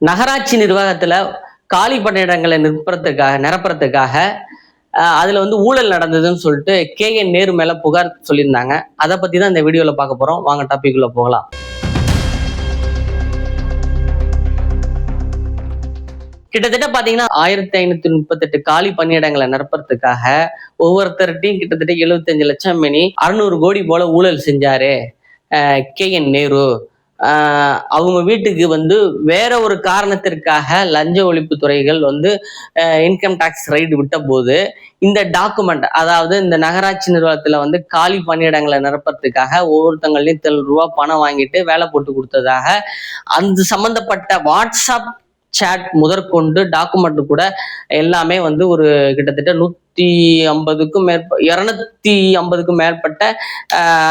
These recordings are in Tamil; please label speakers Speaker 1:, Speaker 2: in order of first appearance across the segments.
Speaker 1: நகராட்சி நிர்வாகத்துல காலி பணியிடங்களை நிரப்புறதுக்காக அதுல வந்து ஊழல் நடந்ததுன்னு சொல்லிட்டு KN நேரு மேல புகார் சொல்லியிருந்தாங்க. அதை பத்தி தான் இந்த வீடியோல பார்க்க போறோம். வாங்க டாபிக் உள்ள போகலாம். கிட்டத்தட்ட பாத்தீங்கன்னா 1538 காலி பணியிடங்களை நிரப்புறதுக்காக ஒவ்வொருத்தர்கிட்டையும் கிட்டத்தட்ட 75 லட்சம் மணி 600 கோடி போல ஊழல் செஞ்சாரு KN நேரு. அவங்க வீட்டுக்கு வந்து வேற ஒரு காரணத்திற்காக லஞ்ச ஒழிப்பு துறைகள் வந்து இன்கம் டாக்ஸ் ரைடு விட்ட போது இந்த டாக்குமெண்ட், அதாவது இந்த நகராட்சி நிர்வாகத்துல வந்து காலி பணியிடங்களை நிரப்புறதுக்காக ஒவ்வொருத்தங்களையும் ₹1000 பணம் வாங்கிட்டு வேலை போட்டு கொடுத்ததாக அந்த சம்பந்தப்பட்ட வாட்ஸ்அப் சேட் முதற்கொண்டு டாக்குமெண்ட் கூட எல்லாமே வந்து ஒரு கிட்டத்தட்ட 250க்கும் மேற்பட்ட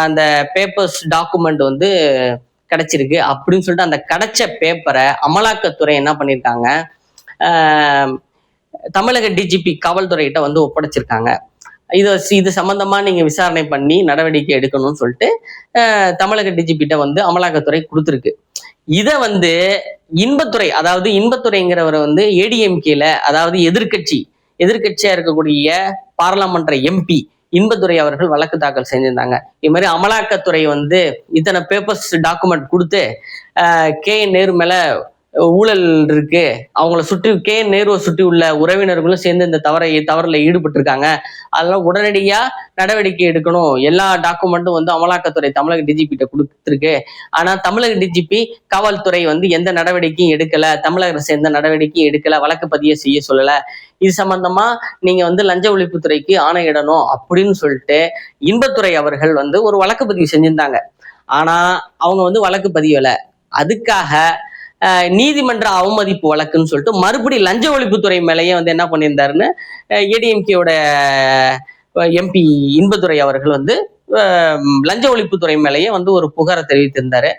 Speaker 1: அந்த பேப்பர்ஸ் டாக்குமெண்ட் வந்து கிடைச்சிருக்கு. அப்படின்னு சொல்லிட்டு அந்த கிடைச்ச பேப்பரை அமலாக்கத்துறை என்ன பண்ணியிருக்காங்க, தமிழக DGP காவல்துறையிட்ட வந்து ஒப்படைச்சிருக்காங்க. இது சம்பந்தமா நீங்க விசாரணை பண்ணி நடவடிக்கை எடுக்கணும்னு சொல்லிட்டு தமிழக DGP வந்து அமலாக்கத்துறை கொடுத்துருக்கு. இதை வந்து இன்பத்துறை, அதாவது இன்பத்துறைங்கிறவரை வந்து ADMKல, அதாவது எதிர்கட்சியா இருக்கக்கூடிய பாராளுமன்ற MP இன்பத்துறை அவர்கள் வழக்கு தாக்கல் செஞ்சிருந்தாங்க. இது மாதிரி அமலாக்கத்துறை வந்து இத்தனை பேப்பர்ஸ் டாக்குமெண்ட் கொடுத்து KN நேரு மேல ஊழல் இருக்கு, அவங்கள சுற்றி KN நேருவை சுற்றி உள்ள உறவினர்களும் சேர்ந்து இந்த தவறுல ஈடுபட்டிருக்காங்க, அதெல்லாம் உடனடியா நடவடிக்கை எடுக்கணும். எல்லா டாக்குமெண்ட்டும் வந்து அமலாக்கத்துறை தமிழக DGP கொடுத்துருக்கு. ஆனா தமிழக DGP காவல்துறை வந்து எந்த நடவடிக்கையும் எடுக்கல, தமிழக அரசு எந்த நடவடிக்கையும் எடுக்கல, வழக்கு பதிய செய்ய சொல்லல. இது சம்பந்தமா நீங்க வந்து லஞ்ச ஒழிப்புத்துறைக்கு ஆணையிடணும் அப்படின்னு சொல்லிட்டு இன்பத்துறை அவர்கள் வந்து ஒரு வழக்கு பதிவு செஞ்சிருந்தாங்க. ஆனா அவங்க வந்து வழக்கு பதியல. அதுக்காக நீதிமன்ற அவமதிப்பு வழக்குன்னு சொல்லிட்டு மறுபடியும் லஞ்ச ஒழிப்புத்துறை மேலேயே வந்து என்ன பண்ணியிருந்தாருன்னு ADMKயோட MP இன்பத்துறை அவர்கள் வந்து லஞ்ச ஒழிப்புத்துறை மேலேயே வந்து ஒரு புகாரை தெரிவித்திருந்தாரு.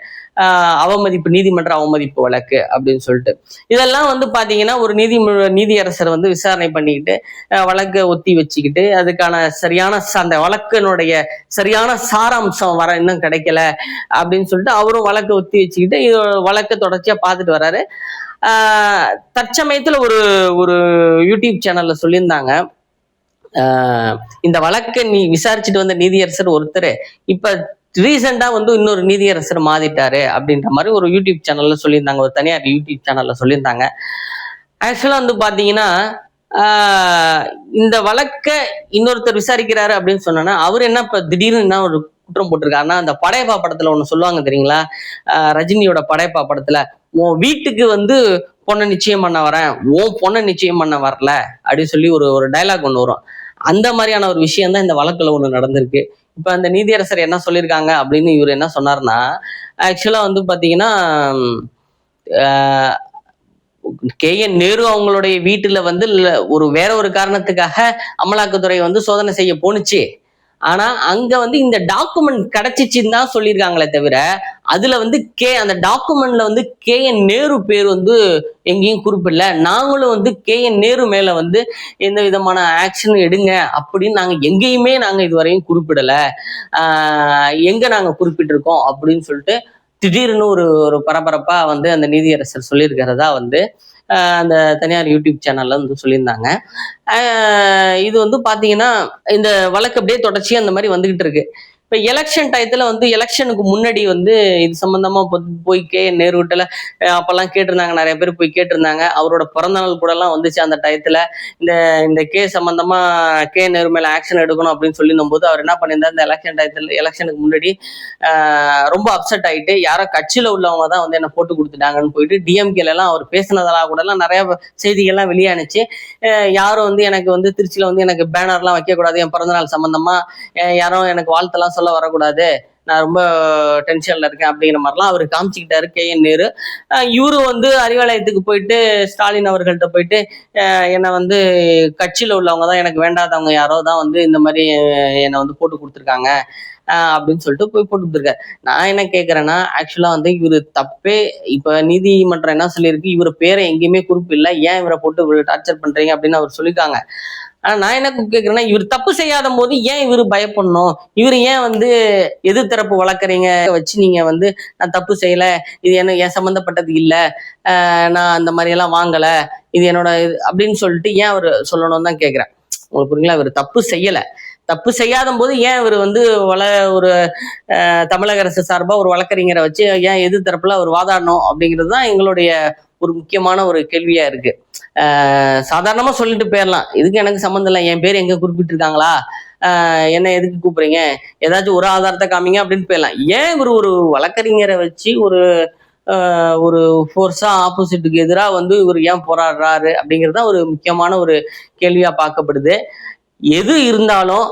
Speaker 1: நீதிமன்ற அவமதிப்பு வழக்கு அப்படின்னு சொல்லிட்டு. இதெல்லாம் வந்து பாத்தீங்கன்னா ஒரு நீதியரசர் வந்து விசாரணை பண்ணிக்கிட்டு வழக்கை ஒத்தி வச்சுக்கிட்டு அதுக்கான அந்த வழக்கினுடைய சரியான சாராம்சம் இன்னும் கிடைக்கல அப்படின்னு சொல்லிட்டு அவரும் வழக்கை ஒத்தி வச்சுக்கிட்டு இது வழக்கை தொடர்ச்சியா பார்த்துட்டு வர்றாரு. தற்சமயத்துல ஒரு யூடியூப் சேனல்ல சொல்லியிருந்தாங்க, இந்த வழக்கை விசாரிச்சுட்டு வந்த நீதியரசர் ஒருத்தர் இப்ப ரீசெண்டா வந்து இன்னொரு நீதியரசர் மாறிட்டாரு அப்படின்ற மாதிரி ஒரு யூடியூப் சேனல்ல சொல்லியிருந்தாங்க, ஒரு தனியார் யூடியூப் சேனல்ல சொல்லியிருந்தாங்க. ஆக்சுவலா வந்து பாத்தீங்கன்னா இந்த வழக்க இன்னொருத்தர் விசாரிக்கிறாரு அப்படின்னு சொன்னா அவர் என்ன இப்ப திடீர்னு என்ன ஒரு குற்றம் போட்டிருக்காருன்னா, அந்த படையப்பா படத்துல ஒண்ணு சொல்லுவாங்க தெரியுங்களா, ரஜினியோட படையப்பா படத்துல உன் வீட்டுக்கு வந்து பொண்ணை நிச்சயம் பண்ண வரேன், உன் பொண்ணை நிச்சயம் பண்ண வரல அப்படின்னு சொல்லி ஒரு டைலாக் ஒண்ணு வரும். அந்த மாதிரியான ஒரு விஷயம் தான் இந்த வழக்குல ஒண்ணு நடந்திருக்கு. இப்ப அந்த நீதியரசர் என்ன சொல்லியிருக்காங்க அப்படின்னு இவர் என்ன சொன்னார்னா, ஆக்சுவலா வந்து பாத்தீங்கன்னா KN நேரு அவங்களுடைய வீட்டுல வந்து வேற ஒரு காரணத்துக்காக அமலாக்கத்துறை வந்து சோதனை செய்ய போனுச்சு. ஆனா அங்க வந்து இந்த டாக்குமெண்ட் கிடைச்சிச்சுன்னு தான் சொல்லியிருக்காங்களே தவிர அதுல வந்து அந்த டாக்குமெண்ட்ல வந்து KN நேரு பேர் வந்து எங்கேயும் குறிப்பிடல. நாங்களும் வந்து KN நேரு மேல வந்து எந்த விதமான ஆக்ஷன் எடுங்க அப்படின்னு நாங்க எங்கேயுமே இதுவரையும் குறிப்பிடல, எங்க நாங்க குறிப்பிட்டிருக்கோம் அப்படின்னு சொல்லிட்டு திடீர்னு ஒரு பரபரப்பா வந்து அந்த நீதியரசர் சொல்லியிருக்கிறதா வந்து அந்த தனியார் யூடியூப் சேனல்ல வந்து சொல்லியிருந்தாங்க. இது வந்து பாத்தீங்கன்னா இந்த வழக்கு அப்படியே தொடர்ச்சியா அந்த மாதிரி வந்துகிட்டு இருக்கு. இப்ப எலெக்ஷன் டயத்துல வந்து எலெக்ஷனுக்கு முன்னாடி வந்து இது சம்பந்தமா போய் KN நேருகிட்ட அப்பெல்லாம் கேட்டிருந்தாங்க, நிறைய பேர் போய் கேட்டிருந்தாங்க. அவரோட பிறந்த நாள் கூட எல்லாம் வந்துச்சு. அந்த டயத்துல இந்த கேஸ் சம்பந்தமா KN நேரு மேல ஆக்ஷன் எடுக்கணும் அப்படின்னு சொல்லியிருந்த போது அவர் என்ன பண்ணியிருந்தார், இந்த எலெக்ஷன் டயத்துல எலெக்ஷனுக்கு முன்னாடி ரொம்ப அப்செட் ஆயிட்டு யாரோ கட்சியில உள்ளவங்க தான் வந்து என்ன போட்டு கொடுத்துட்டாங்கன்னு போயிட்டு DMKல எல்லாம் அவர் பேசினதெல்லாம் கூட எல்லாம் நிறைய செய்திகள்லாம் வெளியானுச்சு. யாரும் வந்து எனக்கு வந்து திருச்சியில வந்து எனக்கு பேனர்லாம் வைக்கக்கூடாது, என் பிறந்தநாள் சம்பந்தமா யாரும் எனக்கு வாழ்த்தெல்லாம் சொல்ல வரக்கூடாது, நான் ரொம்ப டென்ஷன்ல இருக்கேன் அப்படிங்கிற மாதிரிலாம் அவர் காமிச்சுக்கிட்டாரு KN நேரு. இவரு வந்து அறிவாலயத்துக்கு போயிட்டு ஸ்டாலின் அவர்கள்ட்ட போயிட்டு என்னை வந்து கட்சியில உள்ளவங்க தான், எனக்கு வேண்டாதவங்க யாரோ தான் வந்து இந்த மாதிரி என்னை வந்து போட்டு கொடுத்துருக்காங்க, அப்படின்னு சொல்லிட்டு போய் போட்டு கொடுத்துருக்காரு. நான் என்ன கேட்கறேன்னா, ஆக்சுவலா வந்து இவரு தப்பே இப்ப நீதிமன்றம் என்ன சொல்லியிருக்கு, இவர் பேரை எங்கேயுமே குறிப்பு இல்லை, ஏன் இவரை போட்டு இவ்வளவு டார்ச்சர் பண்றீங்க அப்படின்னு அவர் சொல்லியிருக்காங்க. ஆனா நான் என்ன கேட்கிறேன்னா, இவர் தப்பு செய்யாத போது ஏன் இவரு பயப்படணும்? இவரு ஏன் வந்து எதிர்த்தரப்பு வழக்கறிஞ வச்சு நீங்க வந்து நான் தப்பு செய்யல, இது என்ன என் சம்பந்தப்பட்டது இல்ல, நான் அந்த மாதிரி எல்லாம் வாங்கல, இது என்னோட இது அப்படின்னு சொல்லிட்டு ஏன் அவர் சொல்லணும்னு தான் கேட்கிறேன். உங்களுக்கு புரியுங்களா? இவர் தப்பு செய்யல. தப்பு செய்யாத போது ஏன் இவர் வந்து ஒரு தமிழக அரசு சார்பா ஒரு வழக்கறிஞரை வச்சு ஏன் எதிர்த்தரப்புல அவர் வாதாடணும் அப்படிங்கிறது தான் எங்களுடைய ஒரு முக்கியமான ஒரு கேள்வியா இருக்கு. சாதாரணமா சொல்லிட்டு போயிடலாம், இதுக்கு எனக்கு சம்மந்தம் இல்லை, என் பேர் எங்க குறிப்பிட்டிருக்காங்களா, என்ன எதுக்கு கூப்பிடுறீங்க, ஏதாச்சும் ஒரு ஆதாரத்தை காமிங்க அப்படின்னு போயிடலாம். ஏன் இவர் ஒரு வழக்கறிஞரை வச்சு ஒரு ஃபோர்ஸா ஆப்போசிட்டுக்கு எதிராக வந்து இவர் ஏன் போராடுறாரு அப்படிங்கிறது தான் ஒரு முக்கியமான ஒரு கேள்வியா பார்க்கப்படுது. எது இருந்தாலும்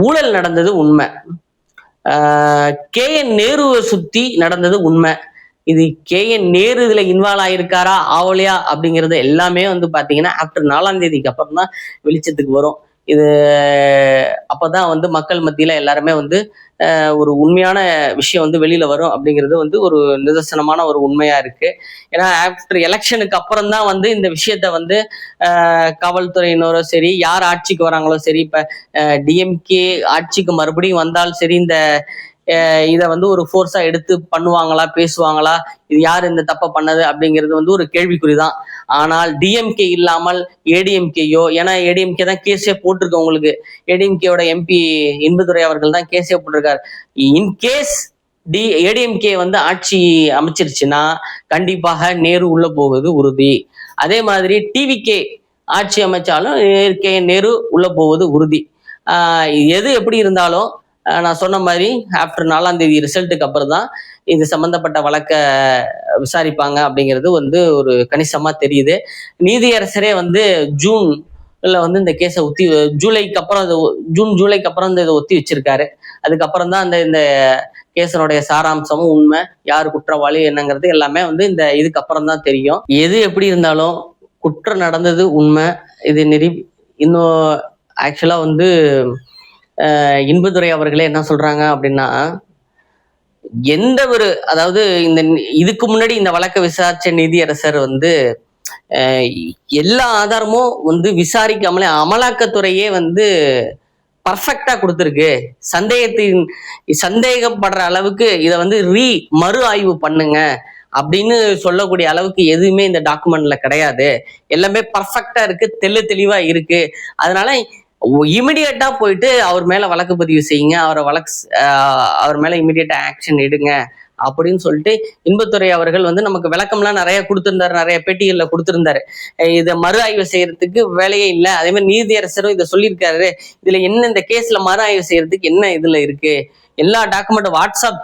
Speaker 1: ஊழல் நடந்தது உண்மை. KN நேருவை சுத்தி நடந்தது உண்மை. இது KN நேரு இதுல இன்வால்வ் ஆயிருக்காரா ஆவலையா அப்படிங்கிறது எல்லாமே வந்து பாத்தீங்கன்னா ஆஃப்டர் 4ஆம் தேதிக்கு அப்புறம் தான் வெளிச்சத்துக்கு வரும். இது அப்பதான் வந்து மக்கள் மத்தியில எல்லாருமே வந்து ஒரு உண்மையான விஷயம் வந்து வெளியில வரும் அப்படிங்கிறது வந்து ஒரு நிதர்சனமான ஒரு உண்மையா இருக்கு. ஏன்னா ஆஃப்டர் எலெக்ஷனுக்கு அப்புறம் தான் வந்து இந்த விஷயத்த வந்து காவல்துறையினரோ சரி, யார் ஆட்சிக்கு வராங்களோ சரி, இப்ப DMK ஆட்சிக்கு மறுபடியும் வந்தாலும் சரி, இதை வந்து ஒரு ஃபோர்ஸா எடுத்து பண்ணுவாங்களா, பேசுவாங்களா, இது யார் இந்த தப்பை பண்ணது அப்படிங்கிறது வந்து ஒரு கேள்விக்குறிதான். ஆனால் DMK இல்லாமல் ADMKயோ, ஏன்னா ADMK தான் கேஸே போட்டிருக்கு உங்களுக்கு, ADMKயோட MP இன்பதுரை அவர்கள் தான் கேஸே போட்டிருக்காரு. இன்கேஸ் ADMK வந்து ஆட்சி அமைச்சிருச்சுன்னா கண்டிப்பாக நேரு உள்ள போவது உறுதி. அதே மாதிரி TVK ஆட்சி அமைச்சாலும் நேரு உள்ள போவது உறுதி. எது எப்படி இருந்தாலும் நான் சொன்ன மாதிரி ஆஃப்டர் 4ஆம் தேதி ரிசல்ட்டுக்கு அப்புறம் தான் இது சம்பந்தப்பட்ட வழக்க விசாரிப்பாங்க அப்படிங்கிறது வந்து ஒரு கணிசமா தெரியுது. நீதியரசரே வந்து ஜூன்ல வந்து இந்த கேஸை ஜூலைக்கு அப்புறம் ஜூலைக்கு அப்புறம் இதை ஒத்தி வச்சிருக்காரு. அதுக்கப்புறம் தான் இந்த கேஸனுடைய சாராம்சமும் உண்மை, யார் குற்றவாளி என்னங்கிறது எல்லாமே வந்து இதுக்கு அப்புறம் தான் தெரியும். எது எப்படி இருந்தாலும் குற்றம் நடந்தது உண்மை. இது இன்னும் ஆக்சுவலா வந்து இன்பதுரை அவர்களே என்ன சொல்றாங்க அப்படின்னா, அதாவது இதுக்கு முன்னாடி இந்த வழக்கை விசாரிச்ச நீதியரசர் வந்து எல்லா ஆதாரமும் வந்து விசாரிக்காமலே அமலாக்கத்துறையே வந்து பர்ஃபெக்டா கொடுத்துருக்கு, சந்தேகப்படுற அளவுக்கு இதை வந்து மறு ஆய்வு பண்ணுங்க அப்படின்னு சொல்லக்கூடிய அளவுக்கு எதுவுமே இந்த டாக்குமெண்ட்ல கிடையாது, எல்லாமே பர்ஃபெக்டா இருக்கு, தெளிவா இருக்கு, அதனால இமிடியேட்டா போயிட்டு அவர் மேல வழக்கு பதிவு செய்யுங்க, அவர் மேல இமிடியேட்டா ஆக்ஷன் எடுங்க அப்படின்னு சொல்லிட்டு இன்பதுரை அவர்கள் வந்து நமக்கு விளக்கம்லாம் நிறைய கொடுத்திருந்தாரு, நிறைய பேட்டிகள்ல கொடுத்திருந்தாரு. இதை மறு ஆய்வு செய்யறதுக்கு வேலையே இல்லை. அதே மாதிரி நீதியரசரும் இதை சொல்லியிருக்காரு, இதுல என்ன இந்த கேஸ்ல மறு ஆய்வு செய்யறதுக்கு என்ன இதுல இருக்கு, எல்லா டாக்குமெண்ட் வாட்ஸ்அப்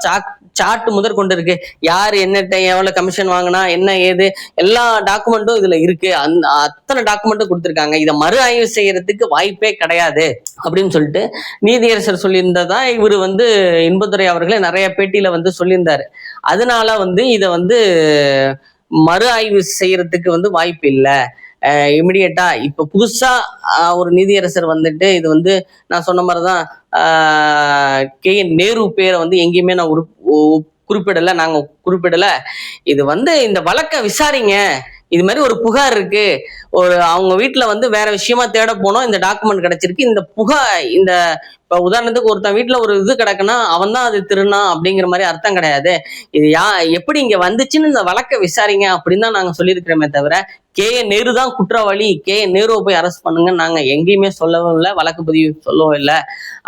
Speaker 1: சார்ட் முதற் கொண்டு இருக்கு, யாரு என்னட்ட எவ்வளவு கமிஷன் வாங்கினா என்ன ஏது எல்லா டாக்குமெண்ட்டும் இதுல இருக்கு, அத்தனை டாக்குமெண்ட்டும் கொடுத்துருக்காங்க, இதை மறு ஆய்வு செய்யறதுக்கு வாய்ப்பே கிடையாது அப்படின்னு சொல்லிட்டு நீதியரசர் சொல்லியிருந்ததா இவர் வந்து இன்பதுரை அவர்களே நிறைய பேட்டியில வந்து சொல்லியிருந்தாரு. அதனால வந்து இதை வந்து மறு ஆய்வு செய்யறதுக்கு வந்து வாய்ப்பு இல்லை, இமிடியேட்டா இப்ப புதுசா ஒரு நீதியரசர் வந்துட்டு இது வந்து நான் சொன்ன மாதிரிதான் KN நேரு பேரை வந்து எங்கேயுமே நான் நாங்க குறிப்பிடல, இது வந்து இந்த வழக்க விசாரிங்க, இது மாதிரி ஒரு புகார் இருக்கு, அவங்க வீட்டுல வந்து வேற விஷயமா தேட போனோம், இந்த டாக்குமெண்ட் கிடைச்சிருக்கு, இப்ப உதாரணத்துக்கு ஒருத்தன் வீட்டுல ஒரு இது கிடக்குன்னா அவன் தான் அது திருனா அப்படிங்கிற மாதிரி அர்த்தம் கிடையாது, இது எப்படி இங்க வந்துச்சுன்னு இந்த வழக்க விசாரிங்க அப்படின்னு தான் நாங்க சொல்லியிருக்கிறோமே தவிர KN நேரு தான் குற்றவாளி, KN நேருவை போய் அரெஸ்ட் பண்ணுங்க நாங்க எங்கேயுமே சொல்லவும் இல்லை, வழக்கு பதிவு சொல்லவும் இல்லை.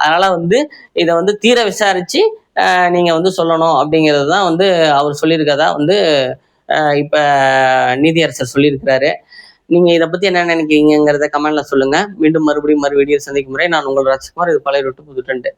Speaker 1: அதனால வந்து இதை வந்து தீர விசாரிச்சு நீங்க வந்து சொல்லணும் அப்படிங்கிறது தான் வந்து அவர் சொல்லியிருக்கதா வந்து இப்ப நீதியரசர் சொல்லியிருக்கிறாரு. நீங்க இதை பத்தி என்ன நினைக்கிறீங்கிறத கமெண்ட்ல சொல்லுங்க. மீண்டும் மறுபடியும் மறு வீடியோ சந்திக்கும் முறை நான் உங்கள் ராஜ்குமார். இது பழைய புது ட்ரெண்ட்.